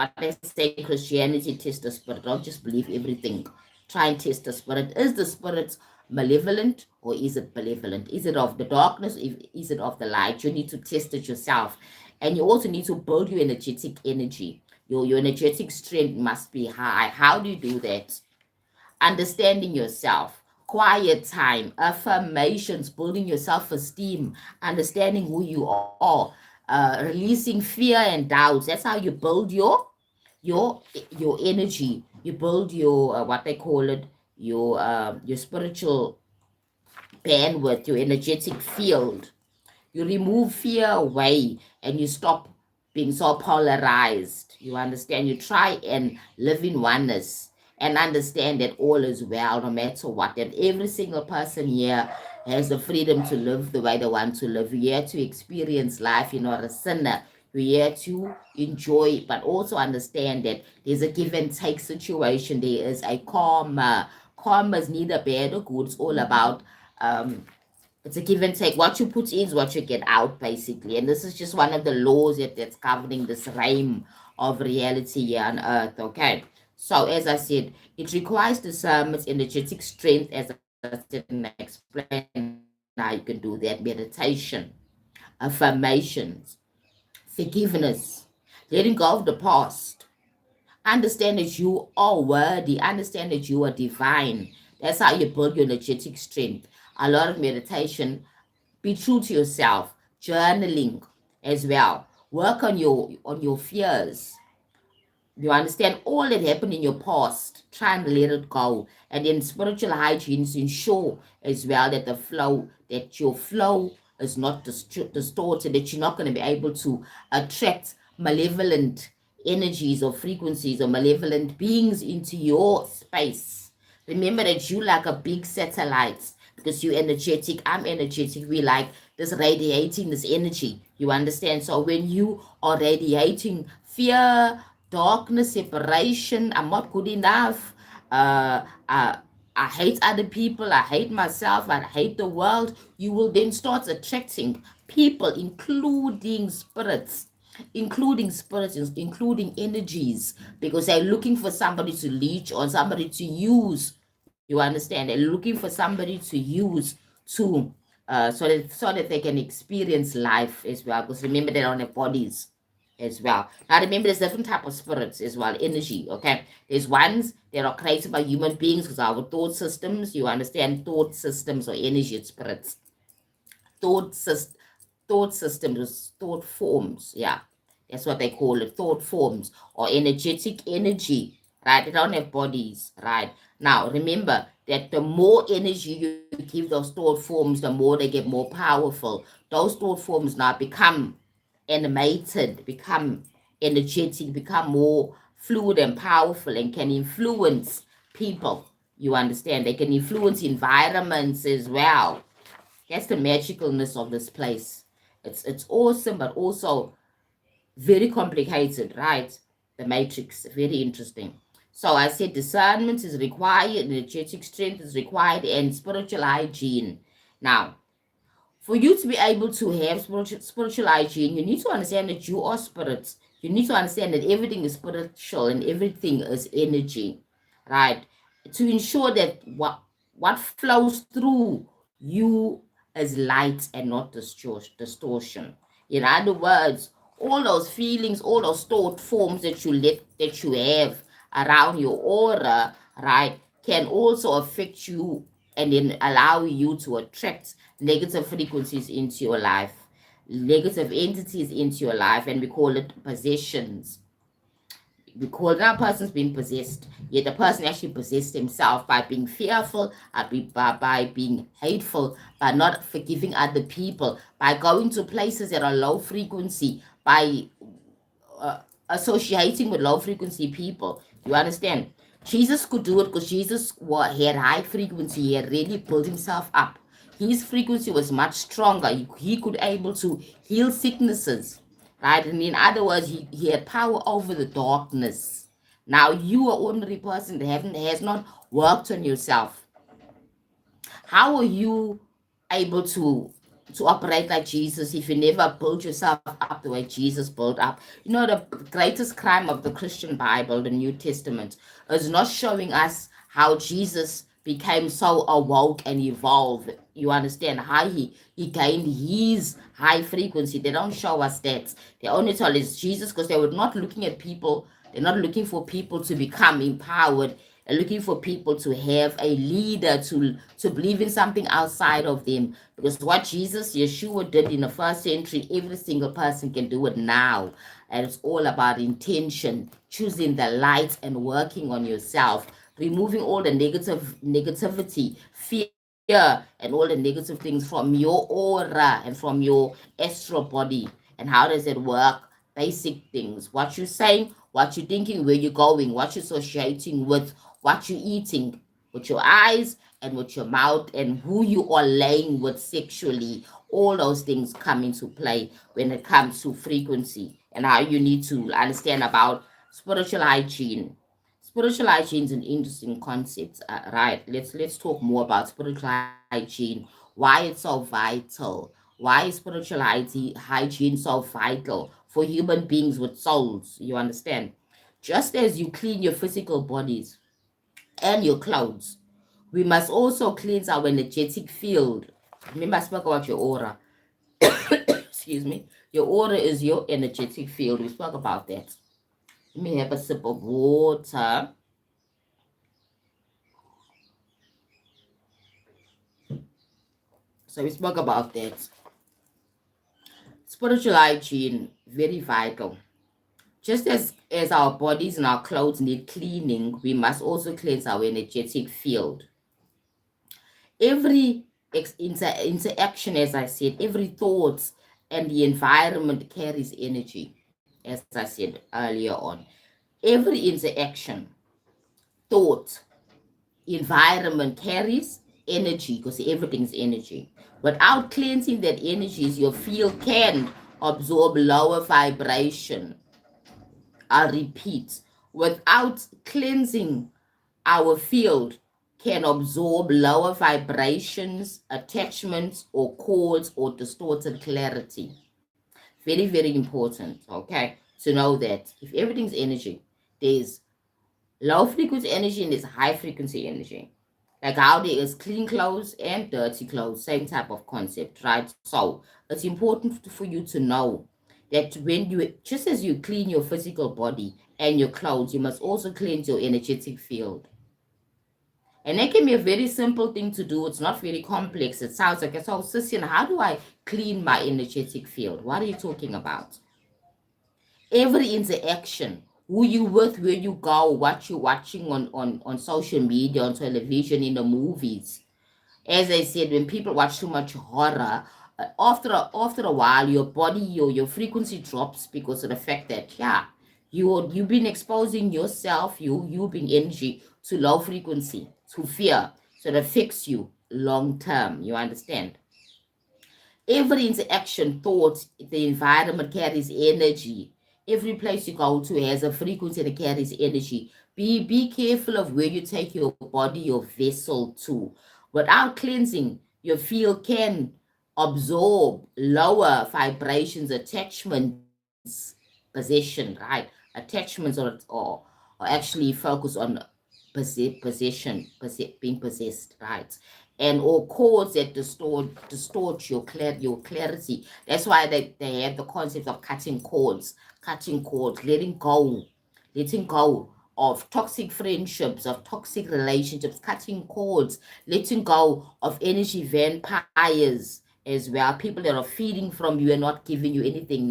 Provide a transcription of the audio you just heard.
what they say, Christianity test the spirit. Don't just believe everything. Try and test the spirit. Is the spirit malevolent or is it benevolent? Is it of the darkness? Is it of the light? You need to test it yourself. And you also need to build your energetic energy. Your energetic strength must be high. How do you do that? Understanding yourself, quiet time, affirmations, building your self-esteem, understanding who you are, releasing fear and doubts. That's how you build your your energy. You build your what they call it, your spiritual bandwidth, your energetic field. You remove fear away and you stop being so polarized. You understand? You try and live in oneness and understand that all is well no matter what. That every single person here has the freedom to live the way they want to live. You're here to experience life. You're not a sinner. You're here to enjoy, but also understand that there's a give and take situation. There is a karma. Karma is neither bad or good. It's all about it's a give and take. What you put in is what you get out, basically. And this is just one of the laws that's governing this realm of reality here on earth. Okay. So as I said, it requires discernment, energetic strength, as I said, and I explained how you can do that. Meditation, affirmations, forgiveness, letting go of the past. Understand that you are worthy. Understand that you are divine. That's how you build your energetic strength. A lot of meditation. Be true to yourself. Journaling as well. Work on your fears. You understand all that happened in your past. Try and let it go. And then spiritual hygiene is ensure as well that your flow is not distorted, that you're not going to be able to attract malevolent energies or frequencies or malevolent beings into your space. Remember that you like a big satellite because you're energetic. I'm energetic. We like this radiating this energy. You understand? So when you are radiating fear, darkness, separation, I'm not good enough. Uh, uh, I hate other people. I hate myself. I hate the world. You will then start attracting people, including energies, because they're looking for somebody to leech on, somebody to use. You understand? They're looking for somebody to use to so that they can experience life as well. Because remember, they're on their bodies as well. Now remember, there's different type of spirits as well, energy. Okay, there's ones that are created by human beings because our thought systems. You understand, thought systems or energy spirits. Thought system, thought systems, thought forms. Yeah, that's what they call it. Thought forms or energetic energy. Right, they don't have bodies. Right, now remember that the more energy you give those thought forms, the more they get more powerful. Those thought forms now become animated, become energetic, become more fluid and powerful and can influence people. You understand? They can influence environments as well. That's the magicalness of this place. It's awesome, but also very complicated, right? The matrix, very interesting. So I said discernment is required, energetic strength is required, and spiritual hygiene. Now, for you to be able to have spiritual hygiene, you need to understand that you are spirits. You need to understand that everything is spiritual and everything is energy, right? To ensure that what flows through you is light and not distortion. In other words, all those feelings, all those thought forms that you have around your aura, right, can also affect you and then allow you to attract negative frequencies into your life, negative entities into your life, and we call it possessions. We call that person's being possessed, yet the person actually possessed himself by being fearful, by being hateful, by not forgiving other people, by going to places that are low frequency, by associating with low frequency people. You understand? Jesus could do it because Jesus had high frequency. He had really built himself up. His frequency was much stronger. He could able to heal sicknesses, right? And in other words, he had power over the darkness. Now you are ordinary person that has not worked on yourself. How are you able to to operate like Jesus if you never build yourself up the way Jesus built up. You know, the greatest crime of the Christian Bible, the New Testament, is not showing us how Jesus became so awoke and evolved. You understand how he gained his high frequency. They don't show us that. They only tell us Jesus because they were not looking at people. They're not looking for people to become empowered, looking for people to have a leader to believe in something outside of them. Because what Jesus, Yeshua did in the first century, every single person can do it now. And it's all about intention, choosing the light and working on yourself, removing all the negativity, fear, and all the negative things from your aura and from your astral body. And how does it work? Basic things. What you're saying, what you're thinking, where you're going, what you're associating with, what you're eating, with your eyes and with your mouth, and who you are laying with sexually. All those things come into play when it comes to frequency and how you need to understand about spiritual hygiene. Spiritual hygiene is an interesting concept, right? Let's talk more about spiritual hygiene. Why it's so vital? Why is spiritual hygiene so vital for human beings with souls? You understand? Just as you clean your physical bodies and your clothes, we must also cleanse our energetic field. Remember, I spoke about your aura. Excuse me. Your aura is your energetic field. We spoke about that. Let me have a sip of water. So we spoke about that. Spiritual hygiene, very vital. Just as our bodies and our clothes need cleaning, we must also cleanse our energetic field. Every interaction, as I said, every thought and the environment carries energy, as I said earlier on. Every interaction, thought, environment carries energy because everything's energy. Without cleansing that energies, your field can absorb lower vibration. I repeat, without cleansing, our field can absorb lower vibrations, attachments, or cords or distorted clarity. Very, very important, okay, to know that if everything's energy, there's low frequency energy and there's high frequency energy. Like how there is clean clothes and dirty clothes, same type of concept, right? So it's important for you to know that when you, just as you clean your physical body and your clothes, you must also cleanse your energetic field. And that can be a very simple thing to do. It's not very complex. It sounds like, so Sissy, how do I clean my energetic field? What are you talking about? Every interaction, who you with, where you go, what you're watching on social media, on television, in the movies. As I said, when people watch too much horror, after a while, your body, your frequency drops because of the fact that, yeah, you've been exposing yourself, you being energy, to low frequency, to fear. So it affects you long term. You understand? Every interaction, thought, the environment carries energy. Every place you go to has a frequency that carries energy. Be careful of where you take your body, your vessel to. Without cleansing, your field can absorb lower vibrations, attachments, possession, right? Attachments or actually focus on possession, being possessed, right? And or cords that distort your clarity. That's why they have the concept of cutting cords, letting go of toxic friendships, of toxic relationships, cutting cords, letting go of energy vampires as well, people that are feeding from you and not giving you anything. No,